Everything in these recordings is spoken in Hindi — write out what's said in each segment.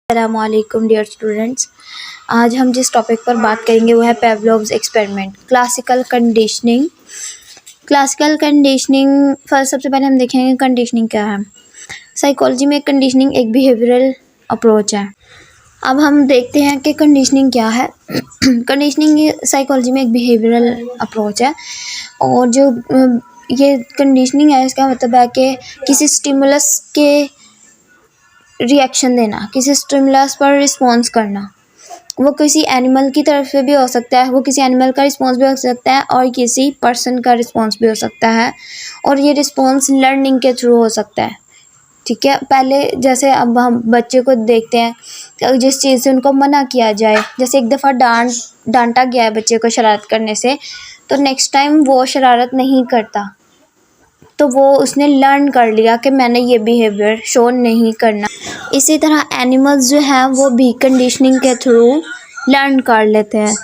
अस्सलामुअलैकुम डियर स्टूडेंट्स। आज हम जिस टॉपिक पर बात करेंगे वो है Pavlov's experiment, classical conditioning. Classical conditioning first सबसे पहले हम देखेंगे कंडीशनिंग क्या है। साइकोलॉजी में कंडीशनिंग एक बिहेवियरल अप्रोच है। अब हम देखते हैं कि कंडीशनिंग क्या है। कंडीशनिंग साइकोलॉजी में एक बिहेवियरल अप्रोच है और जो ये कंडीशनिंग है इसका मतलब है कि किसी स्टिमुलस के रिएक्शन देना, किसी स्टिमुलस पर रिस्पॉन्स करना। वो किसी एनिमल की तरफ से भी हो सकता है, वो किसी एनिमल का रिस्पॉन्स भी हो सकता है और किसी पर्सन का रिस्पॉन्स भी हो सकता है और ये रिस्पॉन्स लर्निंग के थ्रू हो सकता है। ठीक है, पहले जैसे अब हम बच्चे को देखते हैं जिस चीज़ से उनको मना किया जाए, जैसे एक दफ़ा डांटा गया है बच्चे को शरारत करने से, तो नेक्स्ट टाइम वो शरारत नहीं करता, तो वो उसने लर्न कर लिया कि मैंने ये बिहेवियर शो नहीं करना। इसी तरह एनिमल्स जो हैं वो भी कंडीशनिंग के थ्रू लर्न कर लेते हैं,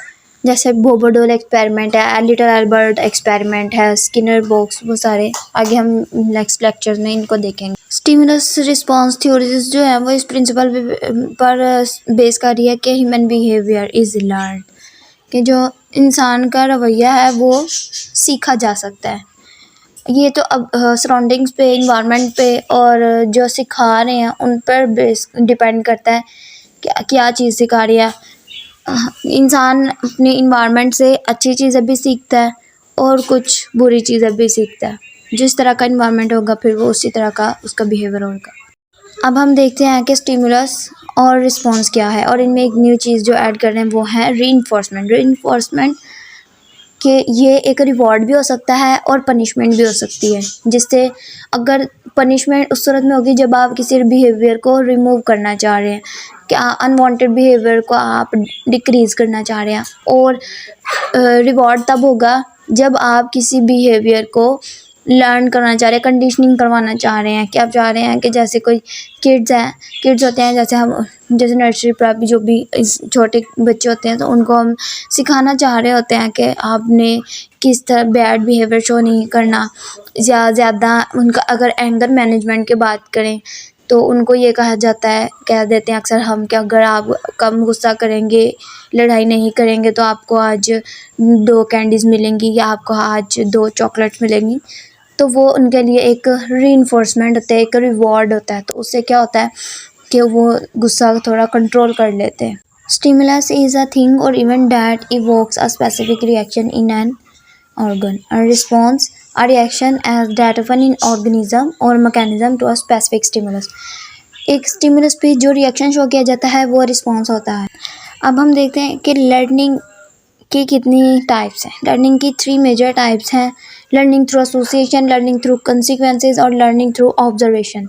जैसे बोबोडोल एक्सपेरिमेंट है, लिटिल एल्बर्ट एक्सपेरिमेंट है, स्किनर बॉक्स, वो सारे आगे हम नेक्स्ट लेक्चर में इनको देखेंगे। स्टिमुलस रिस्पॉन्स थ्योरीज जो है वो इस प्रिंसिपल पर बेस कर रही है कि ह्यूमन बिहेवियर इज़ लर्न, कि जो इंसान का रवैया है वो सीखा जा सकता है। ये तो अब सराउंडिंग्स पे, इन्वायरमेंट पे और जो सिखा रहे हैं उन पर बेस डिपेंड करता है क्या चीज़ सिखा रही है। इंसान अपने इन्वायरमेंट से अच्छी चीज़ें भी सीखता है और कुछ बुरी चीज़ें भी सीखता है। जिस तरह का इन्वायरमेंट होगा फिर वो उसी तरह का उसका बिहेवियर होगा। अब हम देखते हैं कि स्टिमुलस और रिस्पॉन्स क्या है, और इनमें एक न्यू चीज़ जो ऐड कर रहे हैं वो है रीइंफोर्समेंट कि ये एक रिवॉर्ड भी हो सकता है और पनिशमेंट भी हो सकती है। जिससे अगर पनिशमेंट उस सूरत में होगी जब आप किसी बिहेवियर को रिमूव करना चाह रहे हैं, कि अनवांटेड बिहेवियर को आप डिक्रीज़ करना चाह रहे हैं, और रिवॉर्ड तब होगा जब आप किसी बिहेवियर को लर्न करना चाह रहे हैं, कंडीशनिंग करवाना चाह रहे हैं। कि आप चाह रहे हैं कि जैसे कोई किड्स होते हैं, जैसे नर्सरी प्राइप जो भी छोटे बच्चे होते हैं, तो उनको हम सिखाना चाह रहे होते हैं कि आपने किस तरह बैड बिहेवियर शो नहीं करना। ज़्यादा उनका अगर एंगर मैनेजमेंट की बात करें तो उनको ये कहा जाता है, कह देते हैं अक्सर हम, कि अगर आप कम गुस्सा करेंगे, लड़ाई नहीं करेंगे, तो आपको आज 2 कैंडीज़ मिलेंगी या आपको आज 2 चॉकलेट्स मिलेंगी। तो वो उनके लिए एक रीइंफोर्समेंट होता है, एक रिवॉर्ड होता है। तो उससे क्या होता है कि वो गुस्सा थोड़ा कंट्रोल कर लेते हैं। स्टिमुलस इज़ अ थिंग और event that evokes a specific reaction in an organ. A response, a reaction as that of an organism or mechanism to a specific stimulus. एक स्टिमुलस पे जो रिएक्शन शो किया जाता है वो रिस्पॉन्स होता है। अब हम देखते हैं कि लर्निंग की कितनी टाइप्स हैं। लर्निंग की 3 मेजर टाइप्स हैं: learning through association, learning through consequences और learning through observation.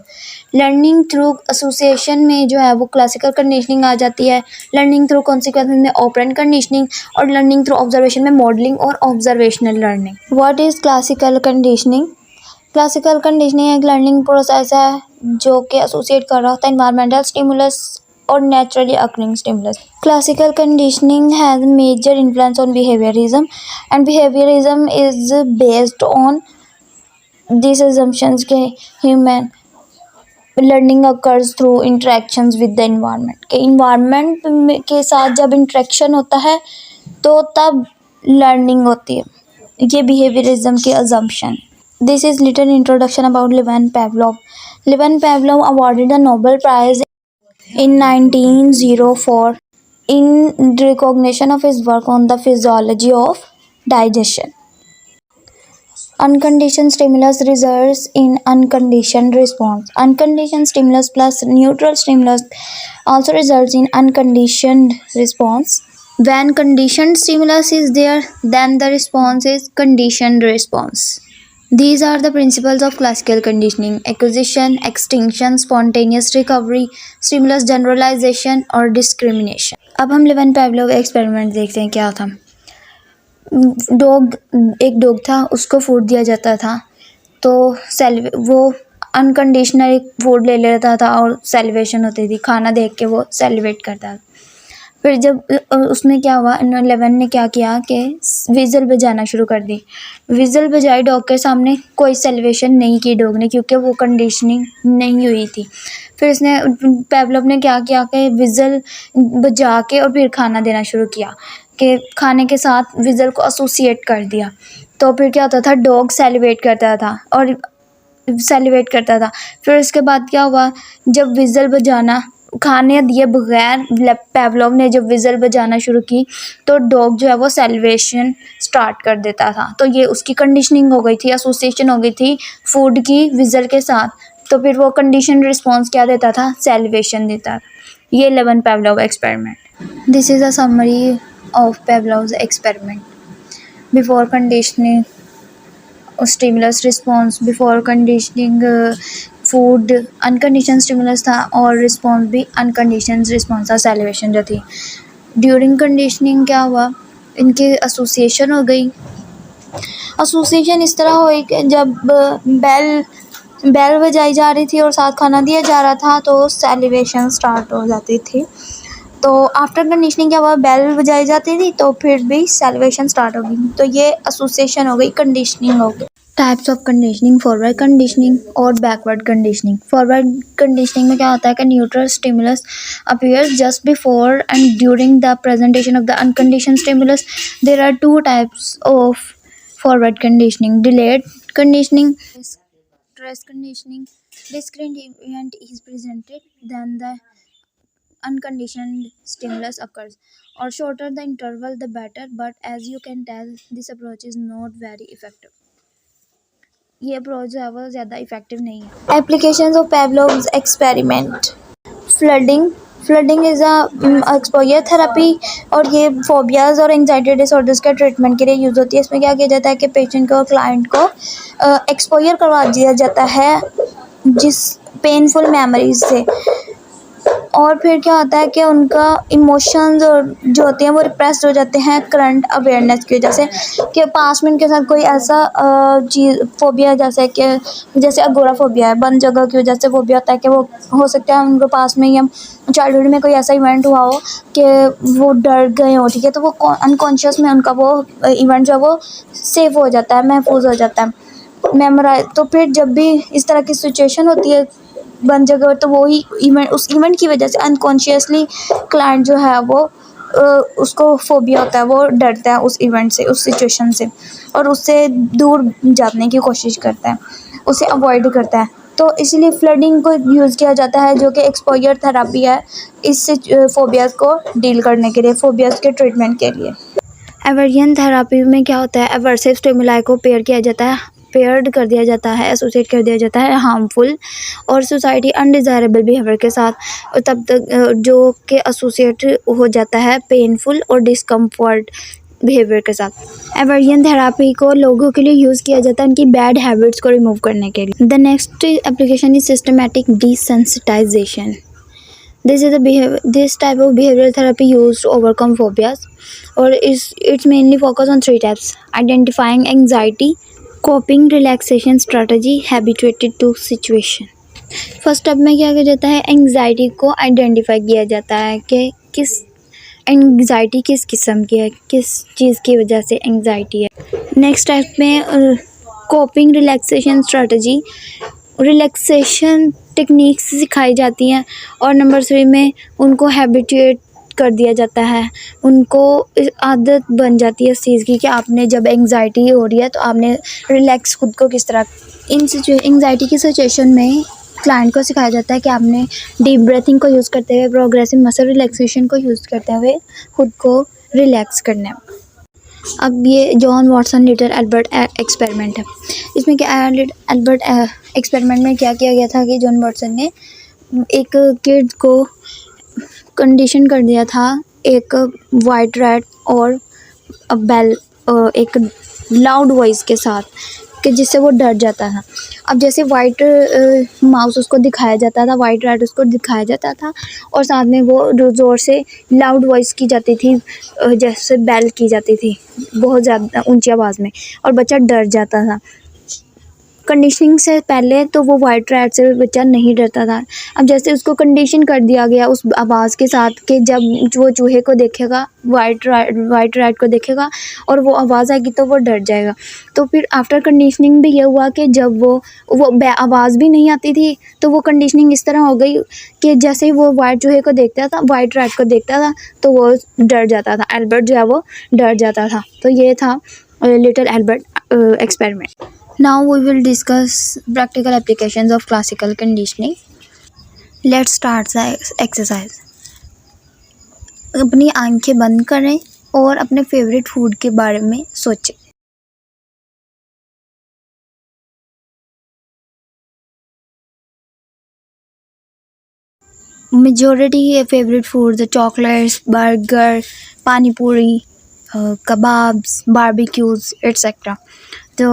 Learning through association में जो है वो क्लासिकल कंडीशनिंग आ जाती है, लर्निंग थ्रू कंसिक्वेंसेस में ऑपरेंट कंडीशनिंग, और लर्निंग थ्रू ऑब्जर्वेशन में मॉडलिंग और observational learning. What is classical conditioning? Classical conditioning एक लर्निंग प्रोसेस है जो कि एसोसिएट कर रहा होता है environmental stimulus or naturally occurring stimulus. Classical conditioning has major influence on behaviorism, and behaviorism is based on these assumptions कि human learning occurs through interactions with the environment. कि environment के साथ जब interaction होता है तो तब learning होती है। ये behaviorism की assumption. This is little introduction about Ivan Pavlov. Ivan Pavlov awarded the Nobel Prize in 1904 in recognition of his work on the physiology of digestion. Unconditioned stimulus results in unconditioned response. Unconditioned stimulus plus neutral stimulus also results in unconditioned response. When conditioned stimulus is there, then the response is conditioned response. These are the principles of classical conditioning: acquisition, extinction, spontaneous recovery, stimulus generalization और discrimination. अब हम लेवन पेवलोव एक्सपेरिमेंट देखते हैं क्या था। एक डॉग था, उसको फूड दिया जाता था तो वो अनकंडीशनल फूड ले लेता था और सेलिब्रेशन होती थी, खाना देख के वो सेलिब्रेट करता था। फिर जब उसने क्या हुआ, 11 ने क्या किया कि विज़ल बजाना शुरू कर दी। विज़ल बजाई डॉग के सामने, कोई सेलिब्रेशन नहीं की डॉग ने, क्योंकि वो कंडीशनिंग नहीं हुई थी। फिर उसने पेवलोव ने क्या किया कि विज़ल बजा के और फिर खाना देना शुरू किया, कि खाने के साथ विज़ल को एसोसिएट कर दिया। तो फिर क्या होता था, डॉग सेलिब्रेट करता था और सेलिब्रेट करता था। फिर उसके बाद क्या हुआ, जब विज़ल बजाना खाने दिए बगैर पेवलोव ने जब विज़ल बजाना शुरू की, तो डॉग जो है वो सेलिब्रेशन स्टार्ट कर देता था। तो ये उसकी कंडीशनिंग हो गई थी, एसोसिएशन हो गई थी फूड की विज़ल के साथ। तो फिर वो कंडीशन रिस्पॉन्स क्या देता था, सेलिब्रेशन देता था। ये 11 Pavlov experiment. This is a summary of Pavlov's experiment. Before conditioning stimulus response, before conditioning food uncondition stimulus था, और रिस्पॉन्स भी अनकंडीशन रिस्पॉन्स था, सेलिब्रेशन जो थी। ड्यूरिंग कंडीशनिंग क्या हुआ, इनकी एसोसिएशन हो गई। एसोसिएशन इस तरह हुई कि जब बेल बजाई जा रही थी और साथ खाना दिया जा रहा था, तो सेलिब्रेशन स्टार्ट हो जाती थी। तो आफ्टर कंडीशनिंग क्या हुआ, बेल बजाई जाती थी तो फिर भी सेलिब्रेशन स्टार्ट हो गई। तो ये एसोसिएशन हो गई, कंडीशनिंग हो गई। Types of conditioning, forward conditioning और बैकवर्ड कंडीशनिंग। फॉरवर्ड कंडीशनिंग में क्या होता है कि neutral stimulus appears just before and during the presentation of the unconditioned stimulus. There are two types of forward conditioning: delayed conditioning, stress conditioning. Discrete event is presented, then the unconditioned stimulus occurs, or shorter the interval the better, but as you can tell this approach is not very effective. ये अप्रोच जो है वो ज़्यादा इफेक्टिव नहीं है। Applications of Pavlov's experiment. Flooding is a exposure therapy, और ये फोबियाज और एंजाइटी डिसऑर्डर्स के ट्रीटमेंट के लिए यूज़ होती है। इसमें क्या किया जाता है कि पेशेंट को, क्लाइंट को एक्सपोजर करवा दिया जाता है जिस पेनफुल मेमोरीज से, और फिर क्या होता है कि उनका इमोशंस और जो होते हैं वो रिप्रेस्ड हो जाते हैं करंट अवेयरनेस की वजह से, कि पास में उनके साथ कोई ऐसा चीज़ फोबिया, जैसे अगोराफोबिया है, बंद जगह की वजह से फोबिया होता है, कि वो हो सकता है उनके पास में या चाइल्डहुड में कोई ऐसा इवेंट हुआ हो कि वो डर गए हो, ठीक है, तो वो अनकॉन्शियस में उनका वो इवेंट जो है वो सेव हो जाता है, महफूज हो जाता है, मेमोराइज। तो फिर जब भी इस तरह की सिचुएशन होती है बन जगह, तो वही इवेंट, उस इवेंट की वजह से अनकॉन्शियसली क्लाइंट जो है वो उसको फोबिया होता है, वो डरता है उस इवेंट से, उस सिचुएशन से, और उससे दूर जाने की कोशिश करता है, उसे अवॉइड करता है। तो इसलिए फ्लडिंग को यूज़ किया जाता है, जो कि एक्सपोजर थेरेपी है, इस फोबियाज को डील करने के लिए, फोबियाज के ट्रीटमेंट के लिए। एवर्जन थेरेपी में क्या होता है, एवर्सिव स्टिमुलाई को पेयर्ड कर दिया जाता है, एसोसिएट कर दिया जाता है हार्मफुल और सोसाइटी अनडिज़ायरेबल बिहेवियर के साथ, और तब तक जो कि एसोसिएट हो जाता है पेनफुल और डिस्कम्फर्ट बिहेवियर के साथ। एवर्जन थेरेपी को लोगों के लिए यूज़ किया जाता है उनकी बैड हैबिट्स को रिमूव करने के लिए। The next application is systematic desensitization. This type of behavioral therapy used to overcome phobias, or it's mainly focused on three types: identifying anxiety, coping relaxation strategy, habituated to situation। First step में क्या किया जाता है, एंग्जाइटी को आइडेंटिफाई किया जाता है कि किस एंग्जाइटी किस किस्म की है, किस चीज़ की वजह से एंग्जाइटी है। नेक्स्ट स्टेप में coping relaxation strategy, relaxation techniques सिखाई जाती हैं, और नंबर 3 में उनको हैबिचुएट कर दिया जाता है, उनको आदत बन जाती है इस चीज़ की कि आपने जब एंग्जाइटी हो रही है तो आपने रिलैक्स खुद को किस तरह। एंग्जाइटी की सिचुएशन में क्लाइंट को सिखाया जाता है कि आपने डीप ब्रीथिंग को यूज़ करते हुए, प्रोग्रेसिव मसल रिलैक्सेशन को यूज़ करते हुए खुद को रिलैक्स करना है। अब ये John Watson little Albert experiment है। इसमें क्या एल्बर्ट एक्सपेरिमेंट में क्या किया गया था कि जॉन वॉटसन ने एक किड को कंडीशन कर दिया था एक वाइट रैट और एक लाउड वॉइस के साथ, कि जिससे वो डर जाता था। अब जैसे वाइट माउस उसको दिखाया जाता था, वाइट रैट उसको दिखाया जाता था, और साथ में वो ज़ोर से लाउड वॉइस की जाती थी, जैसे बेल की जाती थी बहुत ज़्यादा ऊंची आवाज़ में, और बच्चा डर जाता था। कंडीशनिंग से पहले तो वो वाइट रैट से बच्चा नहीं डरता था। अब जैसे उसको कंडीशन कर दिया गया उस आवाज़ के साथ कि जब वो चूहे को देखेगा, वाइट रैट को देखेगा और वो आवाज़ आएगी तो वो डर जाएगा। तो फिर आफ्टर कंडीशनिंग भी ये हुआ कि जब वो आवाज़ भी नहीं आती थी तो वो कंडीशनिंग इस तरह हो गई कि जैसे ही वो वाइट चूहे को देखता था, वाइट रैट को देखता था तो वो डर जाता था। एल्बर्ट जो है वो डर जाता था। तो ये था little Albert experiment. Now we will discuss practical applications of classical conditioning. Let's start the exercise. अपनी आंखें बंद करें और अपने फेवरेट फूड के बारे में सोचें। Majority favourite food the chocolates, burger, पानी पूरी, kebabs, barbecues, etc. So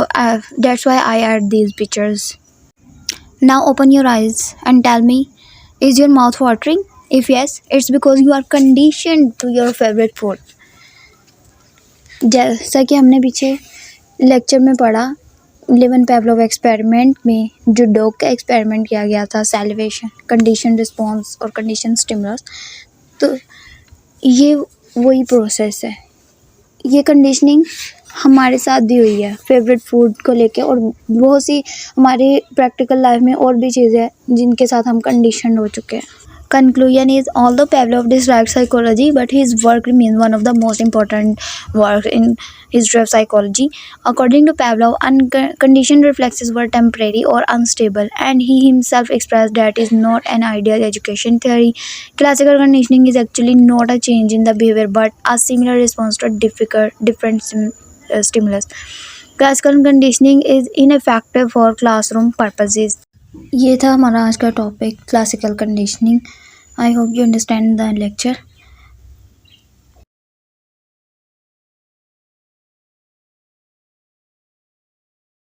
that's why I add these pictures. Now open your eyes and tell me, is your mouth watering? If yes, it's because you are conditioned to your favorite food. जैसा कि हमने पीछे लेक्चर में पढ़ा, लिवन पेवलोव एक्सपेरिमेंट में जो डॉग का एक्सपेरिमेंट किया गया था, सैलिवेशन, कंडीशन रिस्पॉन्स और कंडीशन स्टिमुलस, तो ये वही प्रोसेस है। ये कंडीशनिंग हमारे साथ भी हुई है फेवरेट फूड को लेके, और बहुत सी हमारी प्रैक्टिकल लाइफ में और भी चीज़ें हैं जिनके साथ हम कंडीशन हो चुके हैं। Conclusion is, although Pavlov disliked psychology, but his work remains one of the most important work in history of psychology. According to Pavlov, unconditioned reflexes were temporary or unstable, and he himself expressed that is not an ideal education theory. Classical conditioning is actually not a change in the behavior, but a similar response to different stimulus. Classical conditioning is ineffective for classroom purposes. ये था हमारा आज का topic, classical conditioning. I hope you understand the lecture.